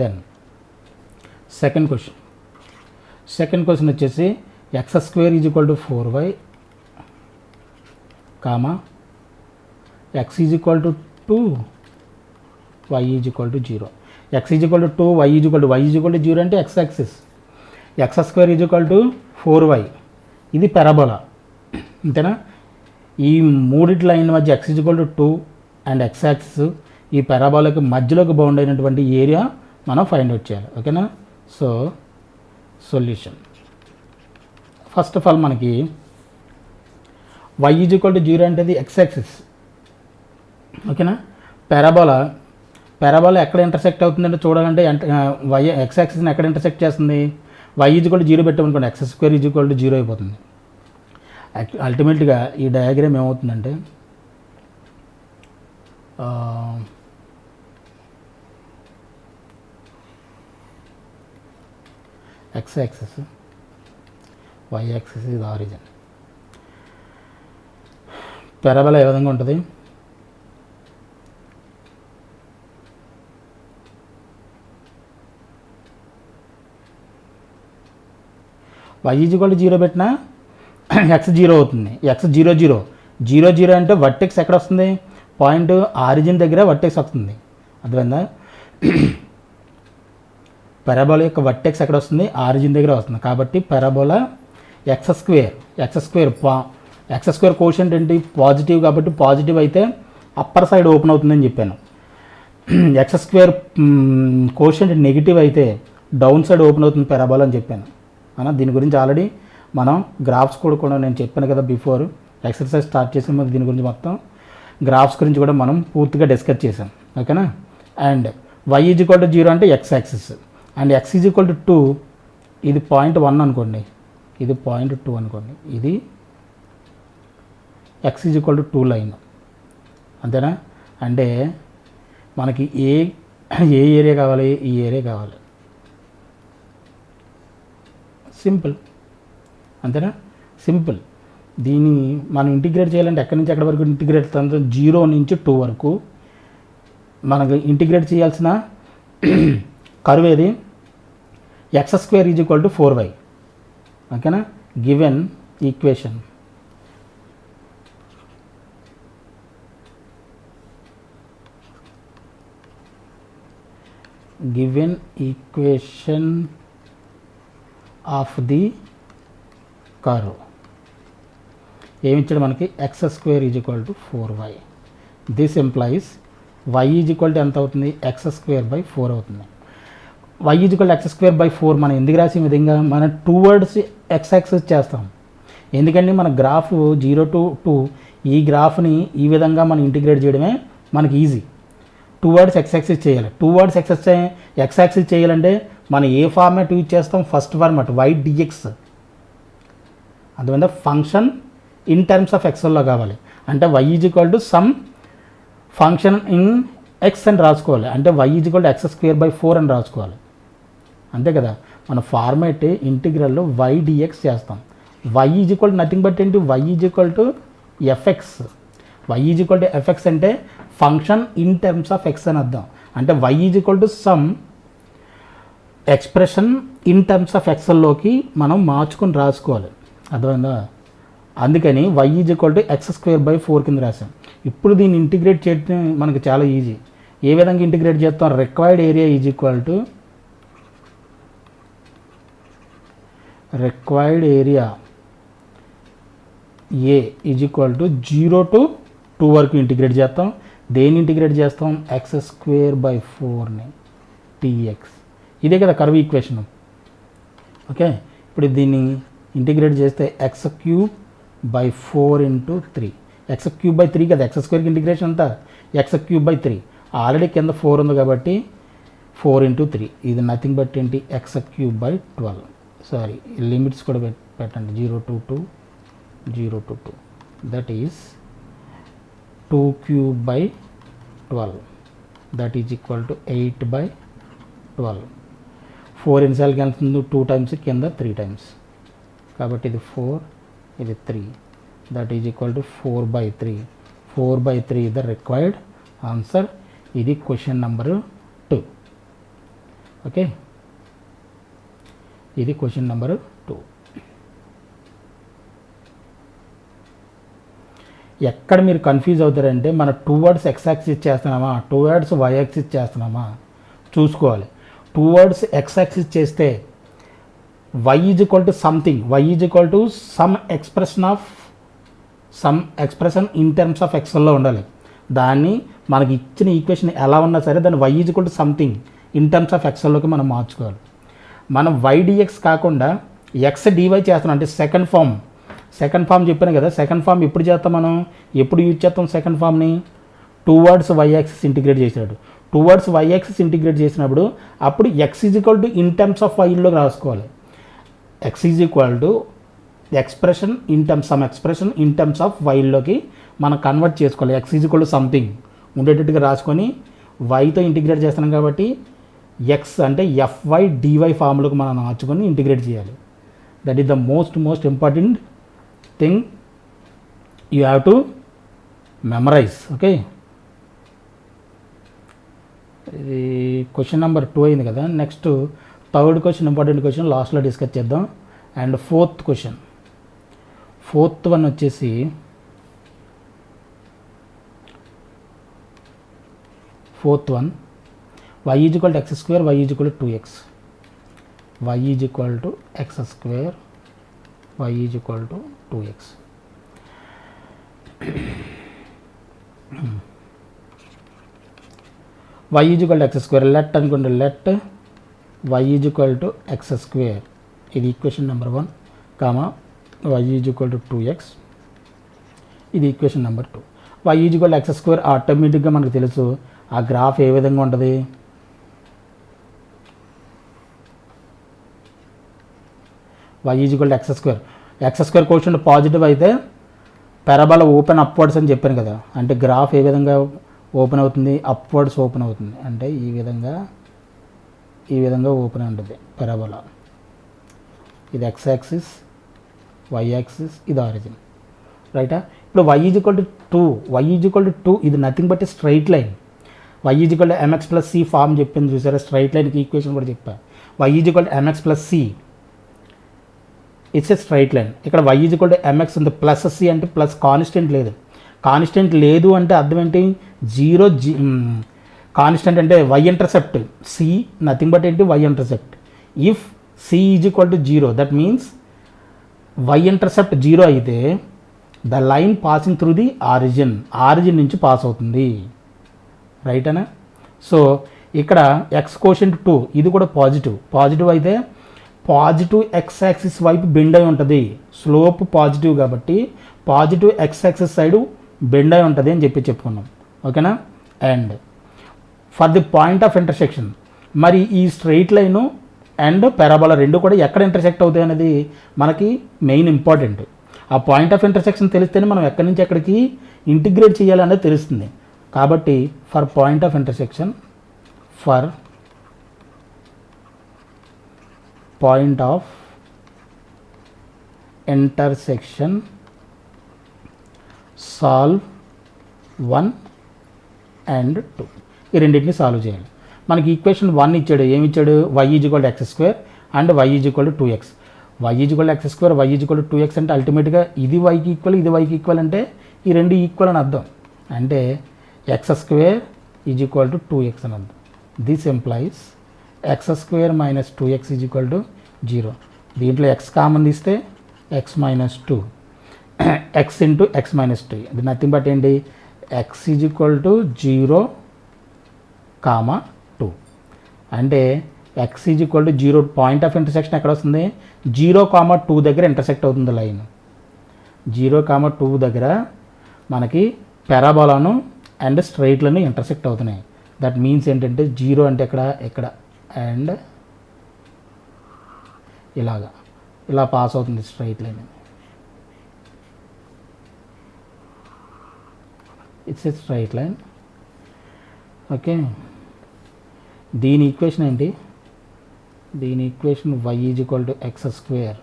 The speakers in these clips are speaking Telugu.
దెన్ సెకండ్ క్వశ్చన్ వచ్చేసి X square is equal to 4y comma X is equal to 2 y is equal to 0. X is equal to 2 y is equal to 0 అంటే X axis, X square is equal to 4y, ఇది పారాబోలా అంతేనా. ఈ మూడిటి లైన్ మధ్య X is equal to 2 and X axis, ఈ పారాబోలాకి మధ్యలోకి బౌండ్ అయినటువంటి ఏరియా మనం ఫైండ్ అవుట్ చేయాలి. ఓకేనా. So solution first of all మనకి y ఈజ్ ఈక్వల్ టు 0 అంటే అది ఎక్స్ యాక్సిస్. ఓకేనా. పారాబోలా ఎక్కడ ఇంటర్సెక్ట్ అవుతుందంటే చూడాలంటే ఎక్స్ యాక్సిస్ని ఎక్కడ ఇంటర్సెక్ట్ చేస్తుంది, y ఈజ్ ఈక్వల్ టు 0 పెట్టామనుకోండి X square is equal to 0 అయిపోతుంది. అల్టిమేట్గా ఈ డయాగ్రామ్ ఏమవుతుందంటే ఎక్స్ యాక్సిస్, వై యాక్సిస్ ఇది ఆరిజిన్. పారాబోలా ఏ విధంగా ఉంటుంది, y ఈజ్ ఈక్వల్ టు 0 పెట్టినా ఎక్స్ 0 అవుతుంది. ఎక్స్ 0 అంటే వర్టెక్స్ ఎక్కడ వస్తుంది, పాయింట్ ఆరిజిన్ దగ్గర వర్టెక్స్ వస్తుంది. అర్థమైందా. పారాబోలా యొక్క వర్టెక్స్ ఎక్కడ వస్తుంది, ఆరిజిన్ దగ్గర వస్తుంది. కాబట్టి పారాబోలా ఎక్స్ స్క్వేర్ కోషంట్ ఏంటి, పాజిటివ్. కాబట్టి పాజిటివ్ అయితే అప్పర్ సైడ్ ఓపెన్ అవుతుందని చెప్పాను. ఎక్స్ స్క్వేర్ కోషంట్ నెగిటివ్ అయితే డౌన్ సైడ్ ఓపెన్ అవుతుంది పారాబోలా అని చెప్పాను. దీని గురించి ఆల్రెడీ మనం గ్రాఫ్స్ కూడా నేను చెప్పాను కదా బిఫోర్ ఎక్సర్సైజ్ స్టార్ట్ చేసిన ముందు దీని గురించి మొత్తం గ్రాఫ్స్ గురించి కూడా మనం పూర్తిగా డిస్కస్ చేసాం. ఓకేనా. And y is equal to 0 అంటే X axis and x is equal to 2, ఇది 0.1 అనుకోండి, ఇది 0.2 అనుకోండి, ఇది x is equal to 2 line. అంతేనా. అంటే మనకి ఏ ఏరియా కావాలి, ఈ ఏరియా కావాలి. సింపుల్. అంతేనా. సింపుల్. దీన్ని మనం ఇంటిగ్రేట్ చేయాలంటే ఎక్కడి నుంచి ఎక్కడి వరకు ఇంటిగ్రేట్ అవుతుందో 0 నుంచి 2 వరకు మనకు ఇంటిగ్రేట్ చేయాల్సిన కర్వ్ ఏది, x square is equal to 4y. ఓకేనా. Given equation of the curve ఏమిచ్చాడు మనకి, x square is equal to 4y. This implies y is equal to ఎంత అవుతుంది, ఎక్స్ స్క్వేర్ బై 4 అవుతుంది. y is equal to x square by 4 మనం ఎందుకు రాసే విధంగా మనం టువర్డ్స్ ఎక్స్ యాక్సిస్ చేస్తాం. ఎందుకంటే మన గ్రాఫ్ 0 to 2 ఈ గ్రాఫ్ని ఈ విధంగా మనం ఇంటిగ్రేట్ చేయడమే మనకి ఈజీ. టువర్డ్స్ ఎక్స్ యాక్సిస్ చేయాలి. టువర్డ్స్ ఎక్స్ యాక్సిస్ చేయాలంటే మనం ఏ ఫార్మాట్ యూజ్ చేస్తాం, ఫస్ట్ ఫార్మాట్ y dx. అందువల్ల ఫంక్షన్ ఇన్ టర్మ్స్ ఆఫ్ ఎక్స్లో కావాలి. అంటే y is equal to sum function in X అని రాసుకోవాలి. అంటే y is equal to x square by 4 అని రాసుకోవాలి. అంతే కదా. మన ఫార్మాట్ ఇంటిగ్రల్లో y dx చేస్తాం. y is equal to nothing but ఏంటి, y is equal to FX. y is equal to f x అంటే function in terms of x అని అర్థం. అంటే y is equal to some expression in terms of ఎక్స్లోకి మనం మార్చుకొని రాసుకోవాలి. అర్థమైందా. అందుకని y is equal to x square by 4 కింద రాసాం. ఇప్పుడు దీన్ని ఇంటిగ్రేట్ చేయడం మనకి చాలా ఈజీ. ఏ విధంగా ఇంటిగ్రేట్ చేస్తాం, required area is equal to A is equal to 0 to 2 వరకు ఇంటిగ్రేట్ చేస్తాం. దేన్ని ఇంటిగ్రేట్ చేస్తాం, ఎక్స్ స్క్వేర్ బై 4ని dx. ఇదే కదా కర్వ్ ఈక్వేషన్. ఓకే. ఇప్పుడు దీన్ని ఇంటిగ్రేట్ చేస్తే X cube by 4 into 3, X cube by 3 కదా, ఎక్స్ స్క్వేర్కి ఇంటిగ్రేషన్ అంతా ఎక్స్ క్యూబ్ బై 3. ఆల్రెడీ కింద 4 ఉంది కాబట్టి 4 into 3, ఇది నథింగ్ బట్ ఏంటి, X cube by 12. Sorry, limits కూడా పెట్టండి, 0 to 2, that is 2 cube by 12, that is equal to 8 by 12. 4 ఎన్నిసార్లు వెళ్తుంది, 2 times, కింద 3 times. కాబట్టి ఇది 4, ఇది 3, that is equal to 4 by 3. 4 by 3 the required answer. ఇది క్వశ్చన్ నెంబర్ 2. ఓకే, ఇది క్వశ్చన్ నెంబర్ 2. ఎక్కడ మీరు కన్ఫ్యూజ్ అవుతారంటే మన టువర్డ్స్ ఎక్స్ యాక్సిస్ చేస్తున్నామా టువర్డ్స్ వై యాక్సిస్ చేస్తున్నామా చూసుకోవాలి. టువర్డ్స్ ఎక్స్ యాక్సిస్ చేస్తే y is equal to something, y is equal to some expression in terms of ఎక్స్ఎల్లో ఉండాలి. దాన్ని మనకి ఇచ్చిన ఈక్వేషన్ ఎలా ఉన్నా సరే దాన్ని y is equal to something in terms of ఎక్స్ఎల్లోకి మనం మార్చుకోవాలి. మనం y dx కాకుండా x dy చేస్తున్నాం అంటే సెకండ్ ఫామ్ చెప్పాను కదా. సెకండ్ ఫామ్ ఎప్పుడు చేస్తాం మనం, ఎప్పుడు యూజ్ చేస్తాం సెకండ్ ఫామ్ని? టువర్డ్స్ వై యాక్సిస్ ఇంటిగ్రేట్ చేసినప్పుడు. టువర్డ్స్ వై యాక్సిస్ ఇంటిగ్రేట్ చేసినప్పుడు అప్పుడు x is equal to in terms of వైలోకి రాసుకోవాలి. x is equal to expression in terms of వైలోకి మనం కన్వర్ట్ చేసుకోవాలి. x is equal to something ఉండేటట్టుగా రాసుకొని వైతో ఇంటిగ్రేట్ చేస్తున్నాం కాబట్టి x అంటే fy dy ఫామ్లోకి మనం మార్చుకొని ఇంటిగ్రేట్ చేయాలి. That is the most important thing you have to memorise. Okay, ఇది క్వశ్చన్ నెంబర్ 2 అయింది కదా. Next third question, important question లాస్ట్లో డిస్కస్ చేద్దాం. అండ్ ఫోర్త్ వన్ వచ్చేసి y is equal to x square, y is equal to 2x, y is equal to x square, y is equal to 2x. y is equal to x square let అనుకోండి, let y is equal to x square, ఇది equation number 1, comma y is equal to 2x, ఇది equation number 2. y is equal to x square ఆటోమేటిక్గా మనకు తెలుసు ఆ గ్రాఫ్ ఏ విధంగా ఉంటుంది. y is equal to x square quotient positive అయితే పారాబోలా ఓపెన్ అప్వర్డ్స్ అని చెప్పాను కదా. అంటే గ్రాఫ్ ఏ విధంగా ఓపెన్ అవుతుంది, అప్వర్డ్స్ ఓపెన్ అవుతుంది. అంటే ఈ విధంగా ఓపెన్ ఉంటుంది పారాబోలా. ఇది x యాక్సిస్, y యాక్సిస్, ఇది ఆరిజిన్, రైటా. ఇప్పుడు y ఈజ్ ఈక్వల్ టు 2, ఇది nothing but straight line. y is equal to mx plus c form చెప్పింది చూసారా, స్ట్రైట్ లైన్కి ఈక్వేషన్ కూడా చెప్పా. y is equal to mx plus c, it's a straight line. ఇక్కడ y is equal to mx ఉంది, ప్లస్ c అంటే ప్లస్ కాన్స్టెంట్ లేదు అంటే అర్థం ఏంటి, 0 కాన్స్టెంట్ అంటే y intercept c nothing but ఏంటి y intercept. If c is equal to 0 that means y intercept 0 అయితే the line passing through the origin నుంచి పాస్ అవుతుంది, రైట్ అనా. సో ఇక్కడ ఎక్స్ కోషెంట్ 2 ఇది కూడా పాజిటివ్ అయితే పాజిటివ్ ఎక్స్ యాక్సిస్ వైపు బెండ్ అయి ఉంటుంది. స్లోప్ పాజిటివ్ కాబట్టి positive X axis side bend అయి ఉంటుంది అని చెప్పుకున్నాం, ఓకేనా. And for the point of intersection, మరి ఈ స్ట్రెయిట్ లైను అండ్ పారాబోలా రెండు కూడా ఎక్కడ ఇంటర్సెక్ట్ అవుతాయి అనేది మనకి మెయిన్ ఇంపార్టెంట్. ఆ పాయింట్ ఆఫ్ ఇంటర్సెక్షన్ తెలిస్తేనే మనం ఎక్కడి నుంచి ఎక్కడికి ఇంటిగ్రేట్ చేయాలనేది తెలుస్తుంది. కాబట్టి for point of intersection solve 1 and 2, ఈ రెండింటిని సాల్వ్ చేయాలి. మనకి ఈక్వేషన్ 1 ఇచ్చాడు, ఏమి ఇచ్చాడు, y is equal to x square and y is equal to 2x. y is equal to x square, y is equal to 2x అంటే అల్టిమేట్గా ఇది yకి ఈక్వల్, ఇది yకి ఈక్వల్ అంటే ఈ రెండు ఈక్వల్ అని అర్థం. అంటే X square is equal to 2x అని అర్థం. This employees X square minus 2x is equal to 0. దీంట్లో x కామన్ తీస్తే x minus 2, x into x minus 2, ఇది నథింగ్ బట్ ఏంటి, x ఈజ్ ఈక్వల్ టు 0, 2. అంటే x is equal to 0, point of intersection ఎక్కడ వస్తుంది, 0,2 దగ్గర ఇంటర్సెక్ట్ అవుతుంది లైన్. 0,2 దగ్గర మనకి పారాబోలాను అండ్ స్ట్రైట్లను ఇంటర్సెక్ట్ అవుతున్నాయి. దట్ మీన్స్ ఏంటంటే 0 అంటే ఎక్కడ అండ్ ఇలా పాస్ అవుతుంది straight line. It's a straight line, okay. దీని ఈక్వేషన్ ఏంటి, దీని equation y is equal to x square,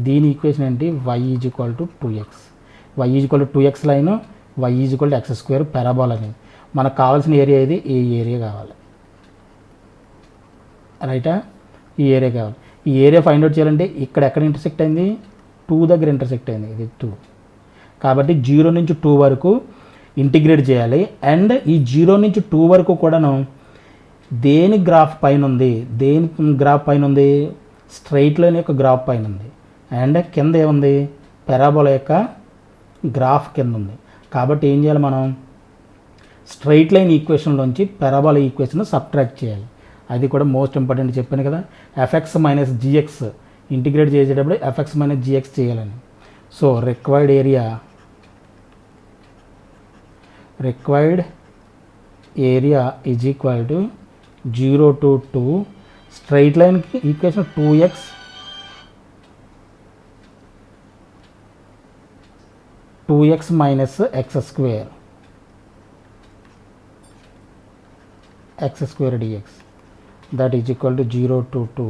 దీని ఈక్వేషన్ ఏంటి, y is equal to 2x. y is equal to 2x line, y is equal to x square parabola అని. మనకు కావాల్సిన ఏరియా ఇది, ఈ ఏరియా కావాలి, రైటా? ఈ ఏరియా కావాలి. ఈ ఏరియా ఫైండ్ అవుట్ చేయాలంటే ఇక్కడ ఎక్కడ ఇంటర్సెక్ట్ అయింది, 2 దగ్గర ఇంటర్సెక్ట్ అయింది, ఇది 2. కాబట్టి 0 నుంచి 2 వరకు ఇంటిగ్రేట్ చేయాలి. అండ్ ఈ 0 నుంచి 2 వరకు కూడాను దేని గ్రాఫ్ పైన ఉంది, దేని గ్రాఫ్ పైన ఉంది, స్ట్రైట్ లైన్ యొక్క గ్రాఫ్ పైన ఉంది. అండ్ కింద ఏముంది, పెరాబోలా యొక్క గ్రాఫ్ కింద ఉంది. కాబట్టి ఏం చేయాలి, మనం స్ట్రైట్ లైన్ ఈక్వేషన్లోంచి పెరాబోలా ఈక్వేషన్ సబ్ట్రాక్ట్ చేయాలి. అది కూడా మోస్ట్ ఇంపార్టెంట్ చెప్పాను కదా, ఎఫ్ఎక్స్ మైనస్ జిఎక్స్ ఇంటిగ్రేట్ చేసేటప్పుడు ఎఫ్ఎక్స్ మైనస్ జిఎక్స్ చేయాలని. So required area is equal to 0 to 2, straight లైన్కి equation 2x minus x square d x that is equal to 0 to 2.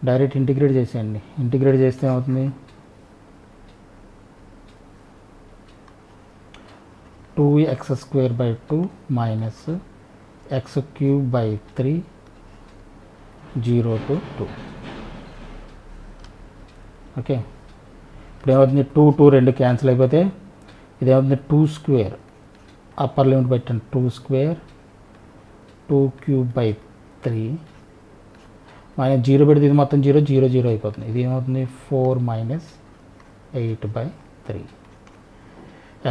Direct integrate చేసేయండి. ఇంటిగ్రేట్ చేస్తే ఏమవుతుంది, 2x square by 2 minus x cube by 3, 0 to 2. Okay, ఇప్పుడు ఏమవుతుంది, 2 2 క్యాన్సిల్ అయిపోతే ఇదేమవుతుంది 2 స్క్వేర్, అప్పర్ లిమిట్ పెట్టండి, 2 స్క్వేర్ 2 క్యూబ్ బై 3 మైనస్ 0 పెడితే ఇది మొత్తం 0 0 0 అయిపోతుంది. ఇది ఏమవుతుంది 4 మైనస్ 8/3.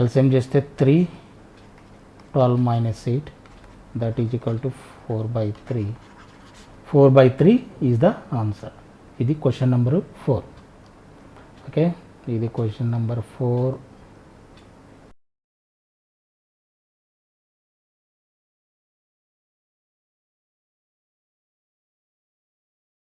ఎల్సిఎం చేస్తే 3 12 minus 8 that is equal to 4/3. 4/3 is the answer. ఇది క్వశ్చన్ నెంబర్ 4. ఓకే, ఇది క్వశ్చన్ నెంబర్ 4.